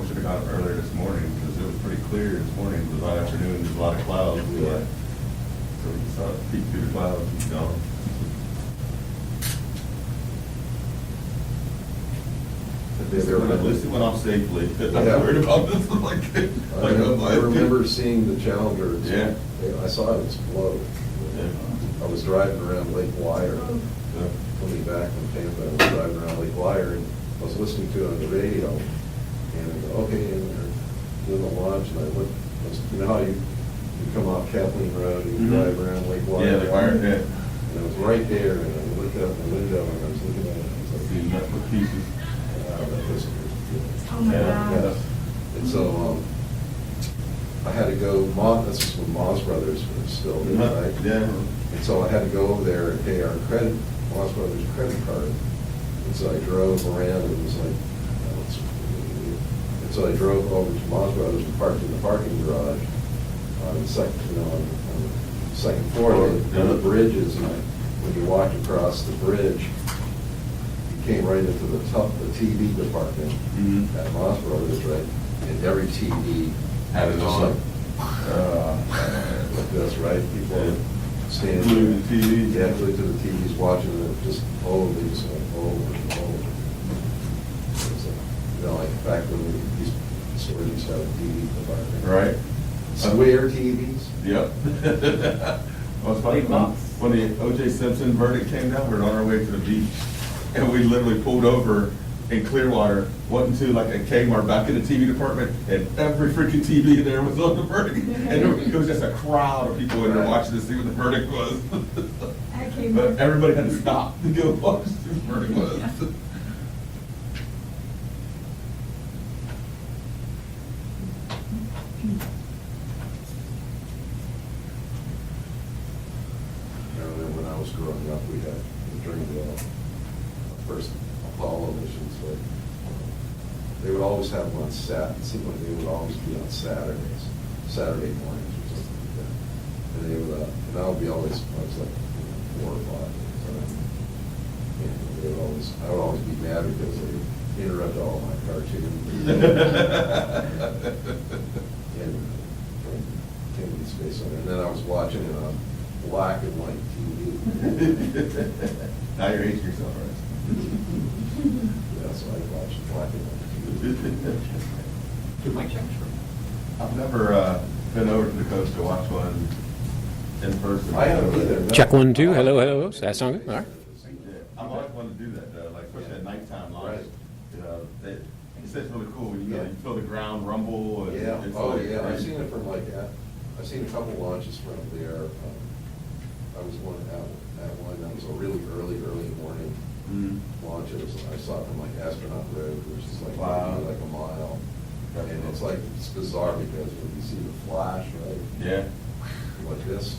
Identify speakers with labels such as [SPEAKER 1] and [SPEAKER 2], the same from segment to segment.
[SPEAKER 1] we should have got up earlier this morning, because it was pretty clear this morning, it was right afternoon, there's a lot of clouds.
[SPEAKER 2] Yeah.
[SPEAKER 1] So we saw it peek through the clouds and gone. At least it went off safely. I'm
[SPEAKER 2] Yeah.
[SPEAKER 1] worried about this, like,
[SPEAKER 2] I remember seeing the Challenger.
[SPEAKER 1] Yeah.
[SPEAKER 2] I saw it explode.
[SPEAKER 1] Yeah.
[SPEAKER 2] I was driving around Lake Wire,
[SPEAKER 1] Yeah.
[SPEAKER 2] coming back from Tampa, I was driving around Lake Wire, and I was listening to it on the radio, and I go, okay, and they're doing the launch, and I look, you know how you come off Kathleen Road, and you drive around Lake Wire?
[SPEAKER 1] Yeah, the wire, yeah.
[SPEAKER 2] And it was right there, and I looked out the window, and I was looking at it, and I was like,
[SPEAKER 1] See, that's what pieces.
[SPEAKER 2] wow, that was good.
[SPEAKER 3] Oh my
[SPEAKER 1] Yeah.
[SPEAKER 3] gosh.
[SPEAKER 2] And so, I had to go, this was when Moss Brothers were still there, right?
[SPEAKER 1] Yeah.
[SPEAKER 2] And so I had to go over there and pay our Moss Brothers credit card. And so I drove around, and it was like, and so I drove over to Moss Brothers and parked in the parking garage on the second, on the second floor. And the bridges, and when you walked across the bridge, you came right into the TV department at Moss Brothers, right? And every TV
[SPEAKER 1] Had it
[SPEAKER 2] just
[SPEAKER 1] on.
[SPEAKER 2] like this, right? People
[SPEAKER 1] Yeah.
[SPEAKER 2] standing.
[SPEAKER 1] Glued to the TV.
[SPEAKER 2] Yeah, glued to the TVs, watching it, just over, just went over and over. It's like, you know, like back when we used to have a TV department.
[SPEAKER 1] Right.
[SPEAKER 2] Square TVs.
[SPEAKER 1] Yep. Well, it's funny,
[SPEAKER 4] Big box.
[SPEAKER 1] when the O.J. Simpson verdict came down, we were on our way to the beach, and we literally pulled over in Clearwater, went into like a Kmart back in the TV department, and every freaking TV in there was on the verdict. And it was just a crowd of people in there watching to see what the verdict was.
[SPEAKER 3] I came
[SPEAKER 1] But
[SPEAKER 3] up.
[SPEAKER 1] everybody had to stop to go watch what the verdict was.
[SPEAKER 2] You know, then when I was growing up, we had, during the first Apollo missions, like, they would always have them on it seemed like they would always be on Saturdays, Saturday mornings or something like that. And they would, and I would be always, I was like, 4 or 5 at the time. And they would always, I would always be mad because they interrupted all my cartoons. And Kennedy Space Center, and then I was watching it on black and white TV.
[SPEAKER 1] Now you're aging yourself, right?
[SPEAKER 2] Yeah, so I watched black and white TV.
[SPEAKER 1] I've never been over to the coast to watch one in person.
[SPEAKER 2] I haven't either. No.
[SPEAKER 5] Check 1, 2. Hello, hello. Does that sound good? All right.
[SPEAKER 1] I might want to do that though, like especially at nighttime launch.
[SPEAKER 2] Right.
[SPEAKER 1] You know, it's really cool when you know, you feel the ground rumble. And
[SPEAKER 2] Yeah,
[SPEAKER 1] it's
[SPEAKER 2] oh,
[SPEAKER 1] like
[SPEAKER 2] yeah, I've
[SPEAKER 1] crazy.
[SPEAKER 2] seen it from like, I've seen a couple launches from there. I was at one, that was a really early morning launch. I saw it from like Astronaut Road, which is like,
[SPEAKER 1] Wow.
[SPEAKER 2] maybe like a mile. And it's like, it's bizarre because when you see the flash, right?
[SPEAKER 1] Yeah.
[SPEAKER 2] Like this,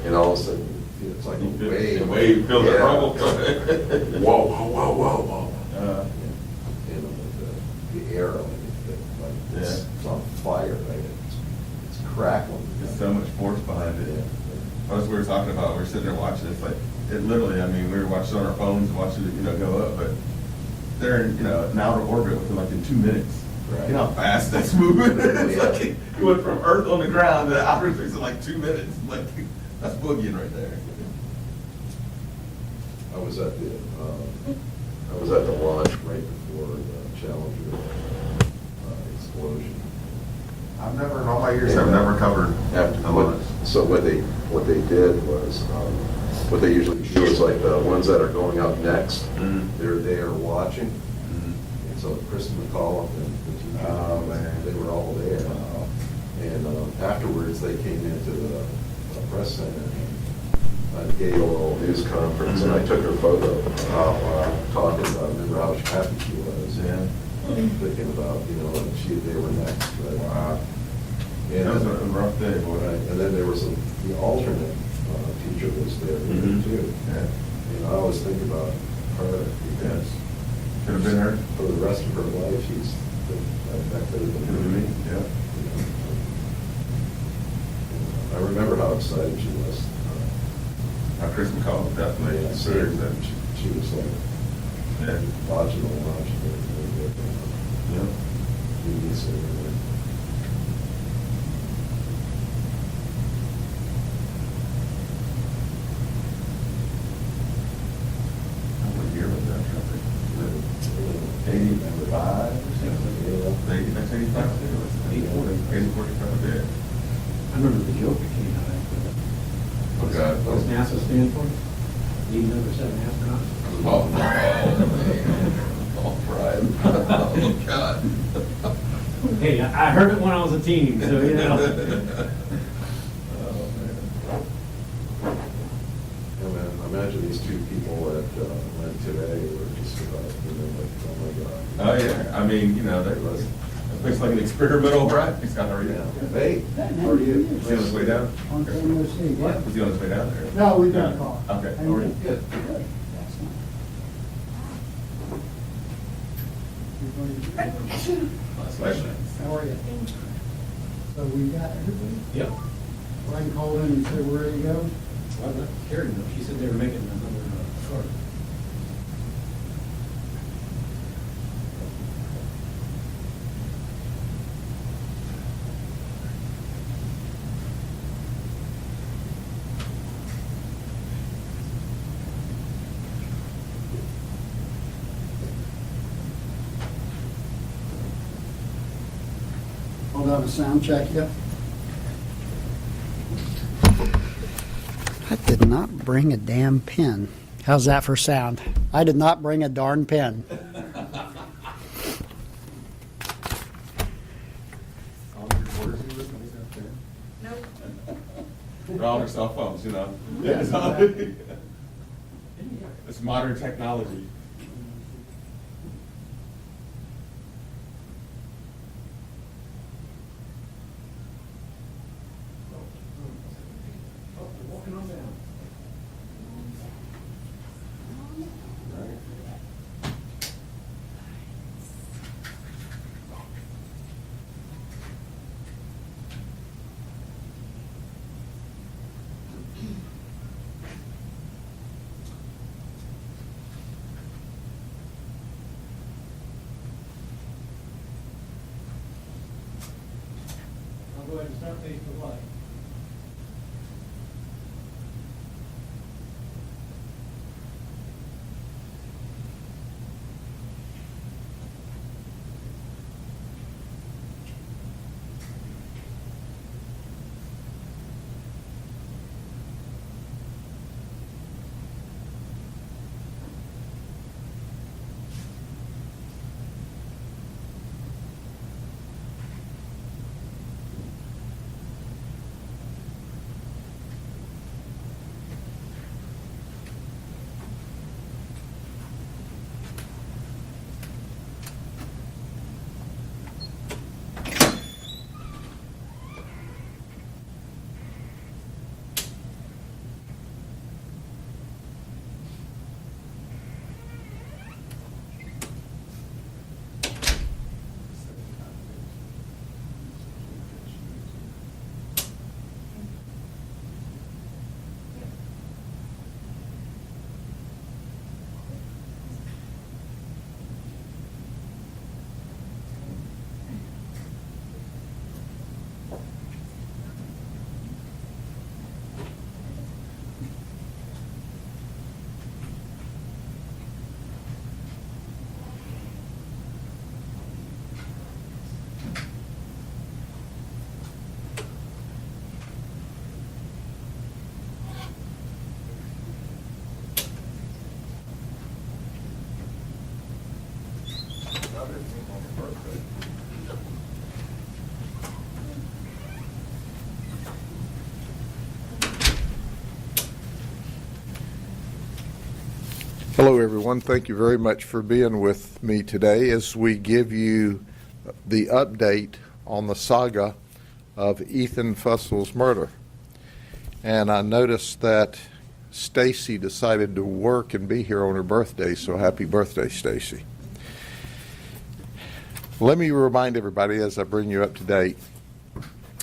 [SPEAKER 2] and all of a sudden, it's like a
[SPEAKER 1] You feel-
[SPEAKER 2] wave.
[SPEAKER 1] the wave feels the
[SPEAKER 2] Yeah.
[SPEAKER 1] rumble.
[SPEAKER 2] Whoa, whoa, whoa, whoa.
[SPEAKER 1] Uh,
[SPEAKER 2] The air, it's on fire, right? It's crackling.
[SPEAKER 1] There's so much force behind it.
[SPEAKER 2] Yeah.
[SPEAKER 1] That's what we were talking about. We were sitting there watching. It's like it literally. I mean, we were watching on our phones, watching it, go up, but they're in, an outer orbit within like in 2 minutes.
[SPEAKER 2] Right.
[SPEAKER 1] You know how fast that's moving? It's
[SPEAKER 2] Yeah.
[SPEAKER 1] like you went from Earth on the ground to outer space in like 2 minutes. Like that's boogieing right there.
[SPEAKER 2] I was at the launch right before the Challenger explosion.
[SPEAKER 1] I've never, in all my years, I've never covered a launch.
[SPEAKER 2] So what they did was, what they usually do is like the ones that are going up next, they're there watching. And so Kristen McCall and the two
[SPEAKER 1] Oh, man.
[SPEAKER 2] they were all there.
[SPEAKER 1] Wow.
[SPEAKER 2] And afterwards, they came into the press center and gave a little news conference, and I took her photo, talking about, remember how happy she was.
[SPEAKER 1] Yeah.
[SPEAKER 2] Thinking about, that they were next. Right?
[SPEAKER 1] Wow.
[SPEAKER 2] And,
[SPEAKER 1] That was a rough day, boy.
[SPEAKER 2] right, and then there was the alternate teacher was there too.
[SPEAKER 1] Yeah.
[SPEAKER 2] And I always think about her because
[SPEAKER 1] Could have been her.
[SPEAKER 2] for the rest of her life, that could have
[SPEAKER 1] Could have been me. Yeah.
[SPEAKER 2] I remember how excited she was.
[SPEAKER 1] Chris McCall definitely
[SPEAKER 2] Yeah,
[SPEAKER 1] deserves that.
[SPEAKER 2] she was like
[SPEAKER 1] Yeah.
[SPEAKER 2] watching the launch.
[SPEAKER 1] Yeah.
[SPEAKER 2] So 5,
[SPEAKER 1] They, that's 85 too. 845, yeah.
[SPEAKER 3] I remember the joke that came out after that.
[SPEAKER 1] Oh, God.
[SPEAKER 3] What's NASA stand for? Need number 7 astronauts.
[SPEAKER 1] Oh, man. Oh, Brian. Oh, God.
[SPEAKER 3] Hey, I heard it when I was a teen, so you know.
[SPEAKER 2] Imagine these two people that went today were just like, oh my God.
[SPEAKER 1] Oh, yeah, I mean, you know, that was, it's like an experimental, right? He's got to read
[SPEAKER 2] Yeah.
[SPEAKER 1] it.
[SPEAKER 2] Hey, how are you?
[SPEAKER 1] Was he on his way down?
[SPEAKER 4] On KUSC, what?
[SPEAKER 1] Was he on his way down there?
[SPEAKER 4] No, we got a call.
[SPEAKER 1] Okay,
[SPEAKER 4] And
[SPEAKER 1] all right.
[SPEAKER 2] Good.
[SPEAKER 4] Good.
[SPEAKER 1] Last question.
[SPEAKER 4] How are you? So we got everybody?
[SPEAKER 3] Yep.
[SPEAKER 4] Brian called in and said, we're ready to go?
[SPEAKER 3] Well, not Karen, though. She said they were making another short.
[SPEAKER 4] Hold on a sound check yet? I did not bring a damn pen. How's that for sound? I did not bring a darn pen.
[SPEAKER 1] All the recorders you listen to out there?
[SPEAKER 6] Nope.
[SPEAKER 1] They're all on their cell phones, you know?
[SPEAKER 4] Yeah,
[SPEAKER 1] It's all-
[SPEAKER 4] exactly.
[SPEAKER 1] It's modern technology.
[SPEAKER 3] Oh, they're walking on down. I'll go ahead and start these for life.
[SPEAKER 7] Hello, everyone. Thank you very much for being with me today as we give you the update on the saga of Ethan Fussell's murder. And I noticed that Stacy decided to work and be here on her birthday, so happy birthday, Stacy. Let me remind everybody as I bring you up to date,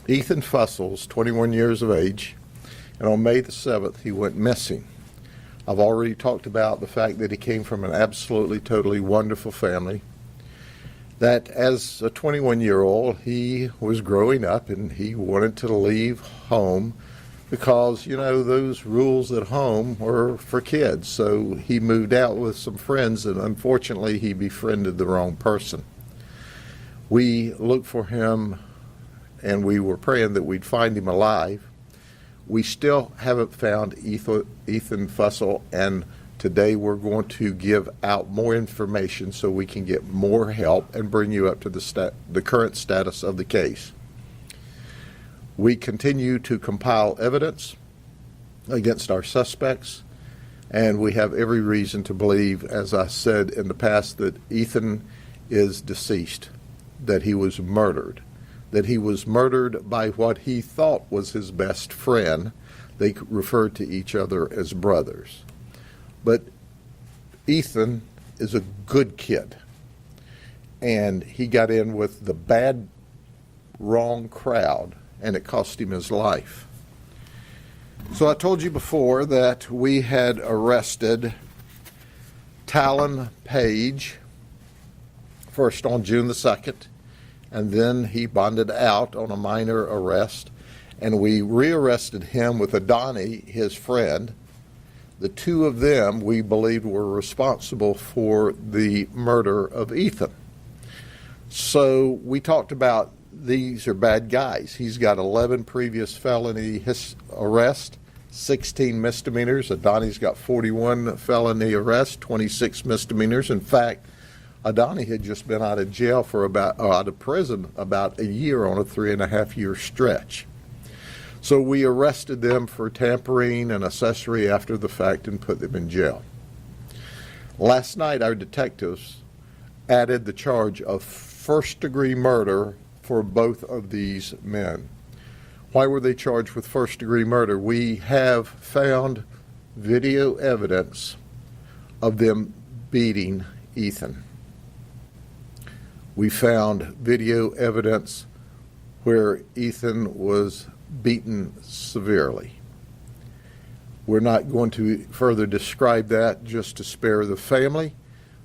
[SPEAKER 7] Ethan Fussell's 21 years of age, and on May the 7th, he went missing. I've already talked about the fact that he came from an absolutely, totally wonderful family, that as a 21-year-old, he was growing up and he wanted to leave home because, those rules at home were for kids. So he moved out with some friends, and unfortunately he befriended the wrong person. We looked for him, and we were praying that we'd find him alive. We still haven't found Ethan Fussell, and today we're going to give out more information so we can get more help and bring you up to the current status of the case. We continue to compile evidence against our suspects, and we have every reason to believe, as I said in the past, that Ethan is deceased, that he was murdered, by what he thought was his best friend. They referred to each other as brothers. But Ethan is a good kid, and he got in with the bad, wrong crowd, and it cost him his life. So I told you before that we had arrested Talon Page first on June the 2nd, and then he bonded out on a minor arrest, and we rearrested him with Adani, his friend. The two of them we believed were responsible for the murder of Ethan. So we talked about these are bad guys. He's got 11 previous felony arrests, 16 misdemeanors. Adani's got 41 felony arrests, 26 misdemeanors. In fact, Adani had just been out of prison about a year on a 3.5-year stretch. So we arrested them for tampering and accessory after the fact and put them in jail. Last night, our detectives added the charge of first-degree murder for both of these men. Why were they charged with first-degree murder? We have found video evidence of them beating Ethan. We found video evidence where Ethan was beaten severely. We're not going to further describe that just to spare the family.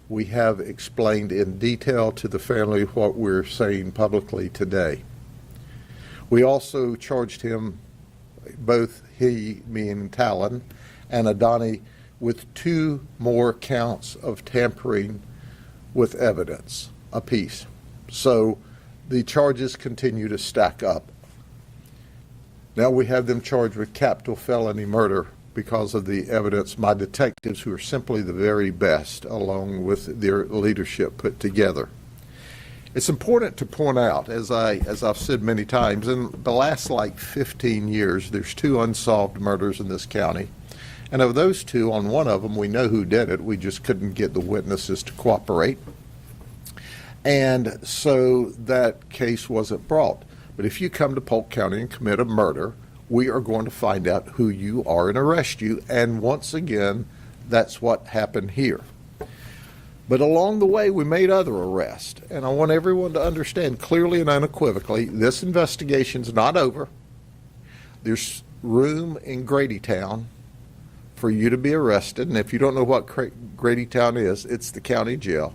[SPEAKER 7] We have explained in detail to the family what we're saying publicly today. We also charged him, both he, meaning Talon, and Adani, with 2 more counts of tampering with evidence apiece. So the charges continue to stack up. Now we have them charged with capital felony murder because of the evidence my detectives, who are simply the very best, along with their leadership, put together. It's important to point out, as I've said many times, in the last 15 years, there's 2 unsolved murders in this county. And of those 2, on one of them, we know who did it. We just couldn't get the witnesses to cooperate. And so that case wasn't brought. But if you come to Polk County and commit a murder, we are going to find out who you are and arrest you. And once again, that's what happened here. But along the way, we made other arrests. And I want everyone to understand clearly and unequivocally, this investigation's not over. There's room in Gradytown for you to be arrested. And if you don't know what Gradytown is, it's the county jail.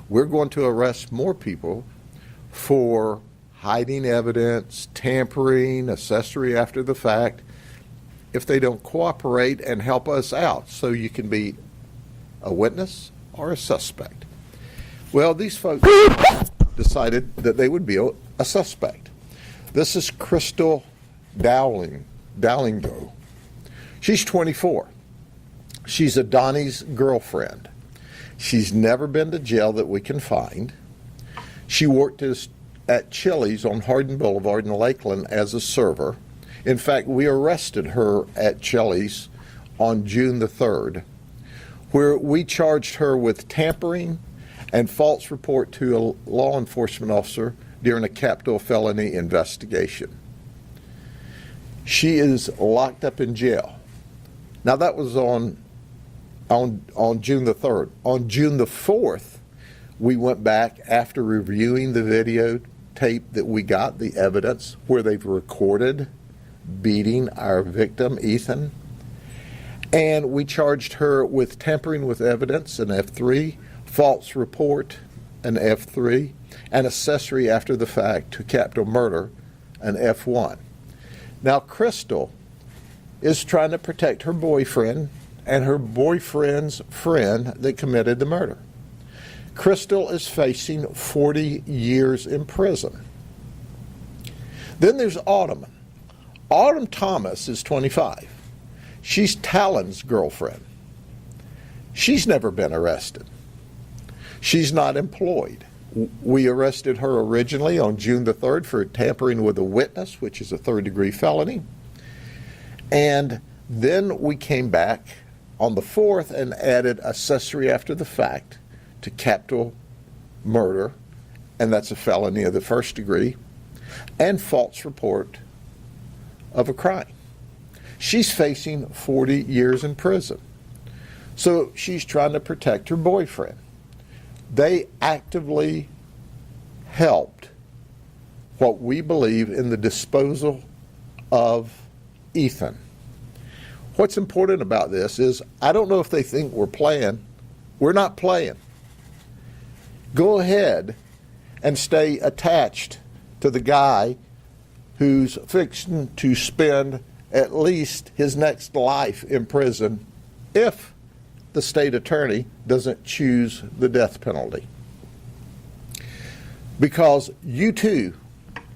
[SPEAKER 7] We're going to arrest more people for hiding evidence, tampering, accessory after the fact, if they don't cooperate and help us out. So you can be a witness or a suspect. Well, these folks decided that they would be a suspect. This is Crystal Dowlingo. She's 24. She's Adani's girlfriend. She's never been to jail that we can find. She worked at Chili's on Hardin Boulevard in Lakeland as a server. In fact, we arrested her at Chili's on June the 3rd, where we charged her with tampering and false report to a law enforcement officer during a capital felony investigation. She is locked up in jail. Now that was on June the 3rd. On June the 4th, we went back after reviewing the videotape that we got, the evidence where they've recorded beating our victim, Ethan, and we charged her with tampering with evidence, an F3, false report, an F3, and accessory after the fact to capital murder, an F1. Now, Crystal is trying to protect her boyfriend and her boyfriend's friend that committed the murder. Crystal is facing 40 years in prison. Then there's Autumn. Autumn Thomas is 25. She's Talon's girlfriend. She's never been arrested. She's not employed. We arrested her originally on June the 3rd for tampering with a witness, which is a third-degree felony. And then we came back on the 4th and added accessory after the fact to capital murder, and that's a felony of the first degree, and false report of a crime. She's facing 40 years in prison. So she's trying to protect her boyfriend. They actively helped what we believe in the disposal of Ethan. What's important about this is I don't know if they think we're playing. We're not playing. Go ahead and stay attached to the guy who's fixing to spend at least his next life in prison if the state attorney doesn't choose the death penalty. Because you too,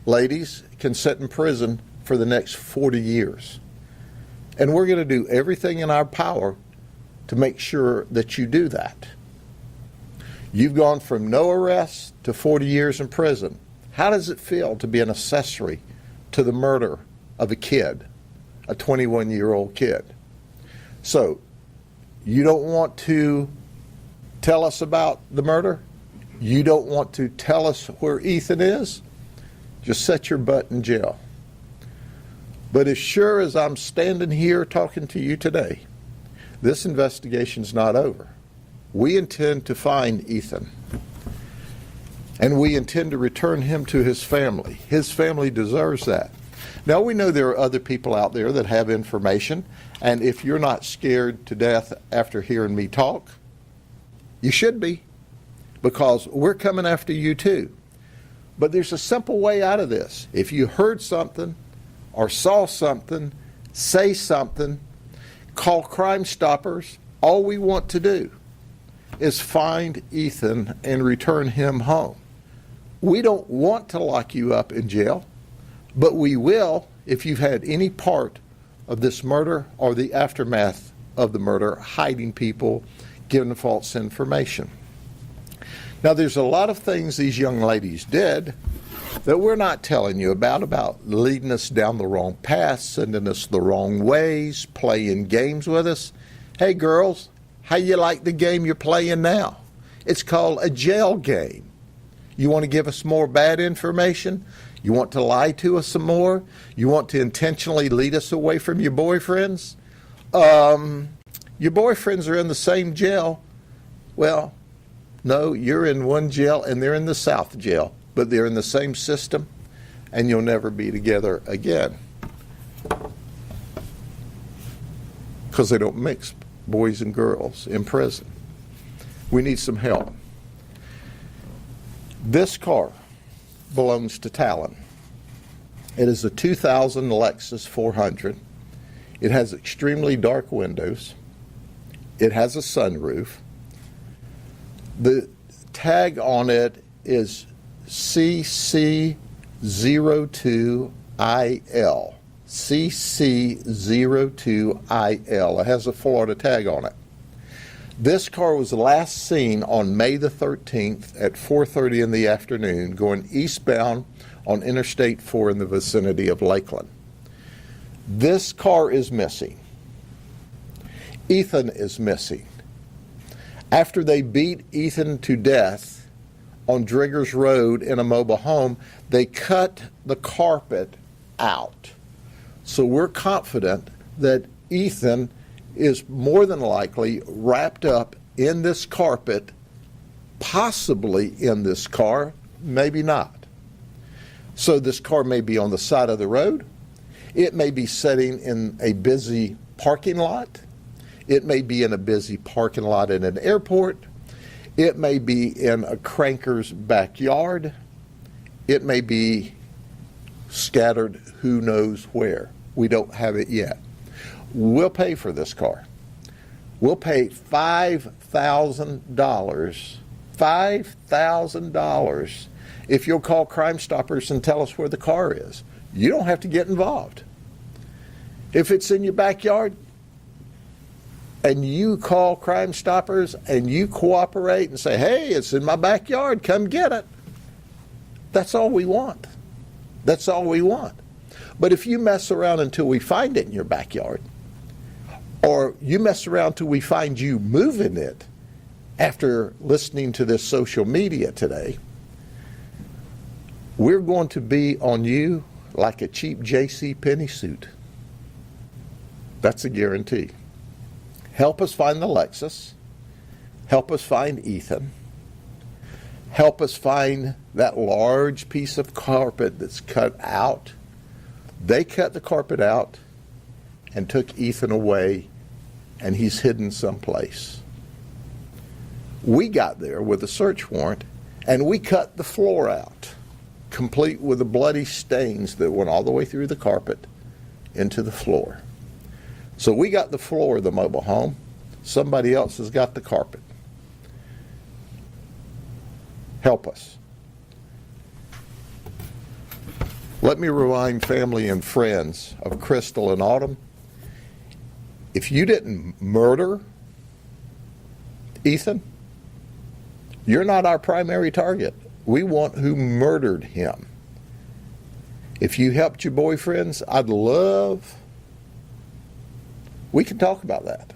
[SPEAKER 7] ladies, can sit in prison for the next 40 years. And we're going to do everything in our power to make sure that you do that. You've gone from no arrest to 40 years in prison. How does it feel to be an accessory to the murder of a kid, a 21-year-old kid? So, you don't want to tell us about the murder? You don't want to tell us where Ethan is? Just set your butt in jail. But as sure as I'm standing here talking to you today, this investigation's not over. We intend to find Ethan, and we intend to return him to his family. His family deserves that. Now, we know there are other people out there that have information, and if you're not scared to death after hearing me talk, you should be, because we're coming after you too. But there's a simple way out of this. If you heard something or saw something, say something, call Crime Stoppers. All we want to do is find Ethan and return him home. We don't want to lock you up in jail, but we will if you've had any part of this murder or the aftermath of the murder, hiding people, giving false information. Now, there's a lot of things these young ladies did that we're not telling you about leading us down the wrong path, sending us the wrong ways, playing games with us. Hey, girls, how you like the game you're playing now? It's called a jail game. You want to give us more bad information? You want to lie to us some more? You want to intentionally lead us away from your boyfriends? Your boyfriends are in the same jail. Well, no, you're in one jail and they're in the South jail, but they're in the same system, and you'll never be together again. Because they don't mix boys and girls in prison. We need some help. This car belongs to Talon. It is a 2000 Lexus 400. It has extremely dark windows. It has a sunroof. The tag on it is CC02IL. CC02IL. It has a Florida tag on it. This car was last seen on May the 13th at 4:30 in the afternoon going eastbound on Interstate 4 in the vicinity of Lakeland. This car is missing. Ethan is missing. After they beat Ethan to death on Driggers Road in a mobile home, they cut the carpet out. So we're confident that Ethan is more than likely wrapped up in this carpet, possibly in this car, maybe not. So this car may be on the side of the road. It may be sitting in a busy parking lot. It may be in a busy parking lot in an airport. It may be in a cranker's backyard. It may be scattered who knows where. We don't have it yet. we'll pay for this car. We'll pay $5,000, $5,000 if you'll call Crime Stoppers and tell us where the car is. You don't have to get involved. If it's in your backyard and you call Crime Stoppers and you cooperate and say, hey, it's in my backyard, come get it. That's all we want. That's all we want. But if you mess around until we find it in your backyard, or you mess around till we find you moving it after listening to this social media today, we're going to be on you like a cheap J.C. Penney suit. That's a guarantee. Help us find the Lexus. Help us find Ethan. Help us find that large piece of carpet that's cut out. They cut the carpet out and took Ethan away, and he's hidden someplace. We got there with a search warrant, and we cut the floor out, complete with the bloody stains that went all the way through the carpet into the floor. So we got the floor of the mobile home. Somebody else has got the carpet. Help us. Let me remind family and friends of Crystal and Autumn. If you didn't murder Ethan, you're not our primary target. We want who murdered him. If you helped your boyfriends, I'd love, we can talk about that.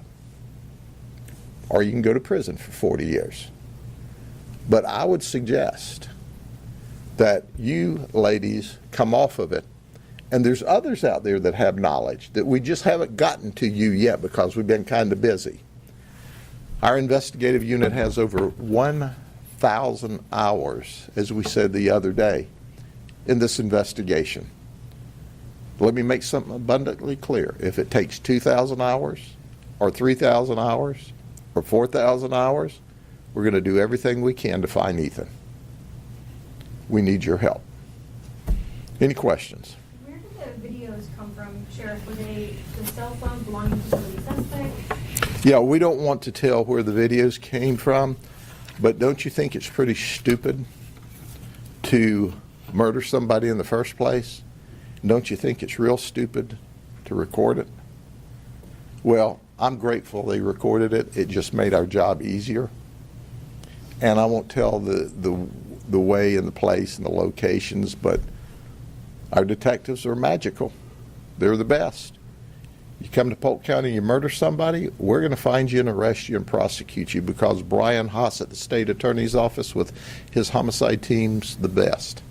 [SPEAKER 7] Or you can go to prison for 40 years. But I would suggest that you ladies come off of it. And there's others out there that have knowledge that we just haven't gotten to you yet because we've been kind of busy. Our investigative unit has over 1,000 hours, as we said the other day, in this investigation. Let me make something abundantly clear. If it takes 2,000 hours or 3,000 hours or 4,000 hours, we're going to do everything we can to find Ethan. We need your help. Any questions?
[SPEAKER 6] Where did the videos come from, Sheriff? Were they the cell phones belonging to the suspect?
[SPEAKER 7] Yeah, we don't want to tell where the videos came from, but don't you think it's pretty stupid to murder somebody in the first place? Don't you think it's real stupid to record it? Well, I'm grateful they recorded it. It just made our job easier. And I won't tell the way and the place and the locations, but our detectives are magical. They're the best. You come to Polk County and you murder somebody, we're going to find you and arrest you and prosecute you because Brian Haas at the state attorney's office with his homicide team's the best.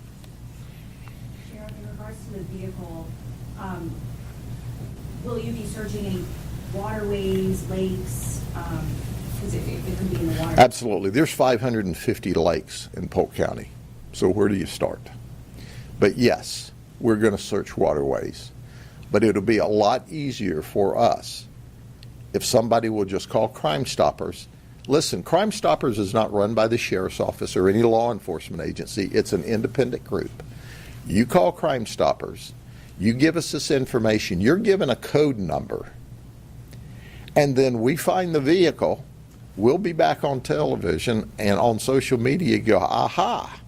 [SPEAKER 8] Sheriff, in regards to the vehicle, will you be searching any waterways, lakes? Because it could be in the water.
[SPEAKER 7] Absolutely. There's 550 lakes in Polk County. So where do you start? But yes, we're going to search waterways. But it'll be a lot easier for us if somebody will just call Crime Stoppers. Listen, Crime Stoppers is not run by the sheriff's office or any law enforcement agency. It's an independent group. You call Crime Stoppers, you give us this information, you're given a code number, and then we find the vehicle. We'll be back on television and on social media go, aha.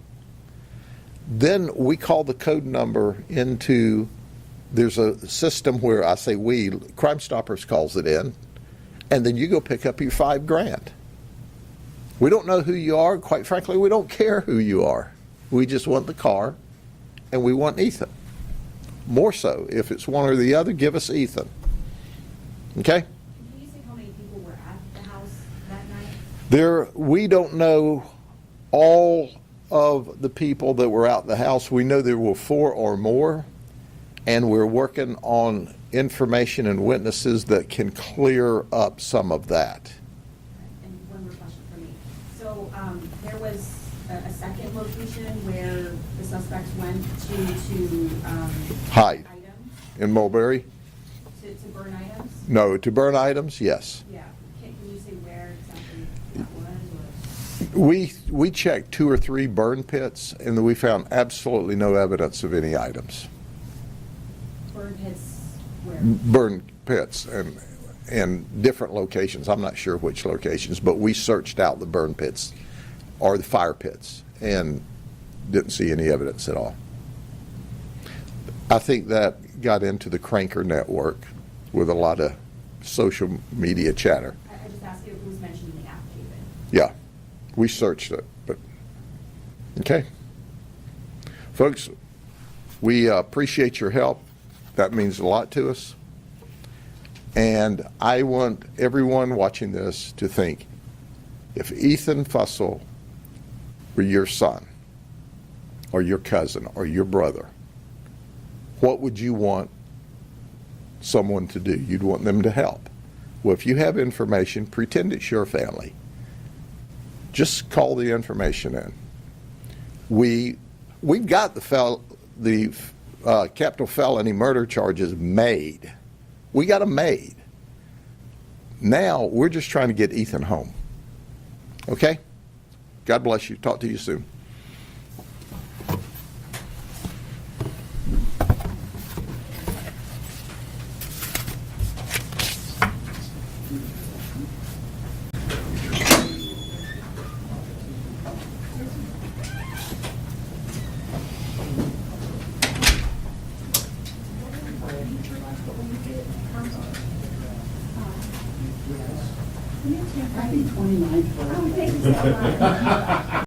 [SPEAKER 7] Then we call the code number into, there's a system where I say we, Crime Stoppers calls it in, and then you go pick up your $5,000. We don't know who you are. Quite frankly, we don't care who you are. We just want the car, and we want Ethan. More so, if it's one or the other, give us Ethan. Okay?
[SPEAKER 8] Can you say how many people were at the house that night?
[SPEAKER 7] We don't know all of the people that were out in the house. We know there were 4 or more, and we're working on information and witnesses that can clear up some of that.
[SPEAKER 8] And one more question for me. So there was a second location where the suspects went to
[SPEAKER 7] Hide.
[SPEAKER 8] items,
[SPEAKER 7] In Mulberry?
[SPEAKER 8] to burn items?
[SPEAKER 7] No, to burn items, yes.
[SPEAKER 8] Yeah. Can you say where exactly that was? Or?
[SPEAKER 7] We checked 2 or 3 burn pits, and we found absolutely no evidence of any items.
[SPEAKER 8] Burn pits where?
[SPEAKER 7] Burn pits and in different locations. I'm not sure which locations, but we searched out the burn pits or the fire pits and didn't see any evidence at all. I think that got into the Cranker network with a lot of social media chatter.
[SPEAKER 8] I just asked you if it was mentioned in the affidavit.
[SPEAKER 7] Yeah, we searched it, but, okay. Folks, we appreciate your help. That means a lot to us. And I want everyone watching this to think, if Ethan Fussell were your son, or your cousin, or your brother, what would you want someone to do? You'd want them to help. Well, if you have information, pretend it's your family. Just call the information in. We've got the capital felony murder charges made. We got them made. Now we're just trying to get Ethan home. Okay? God bless you. Talk to you soon.
[SPEAKER 8] Oh, thank you so much.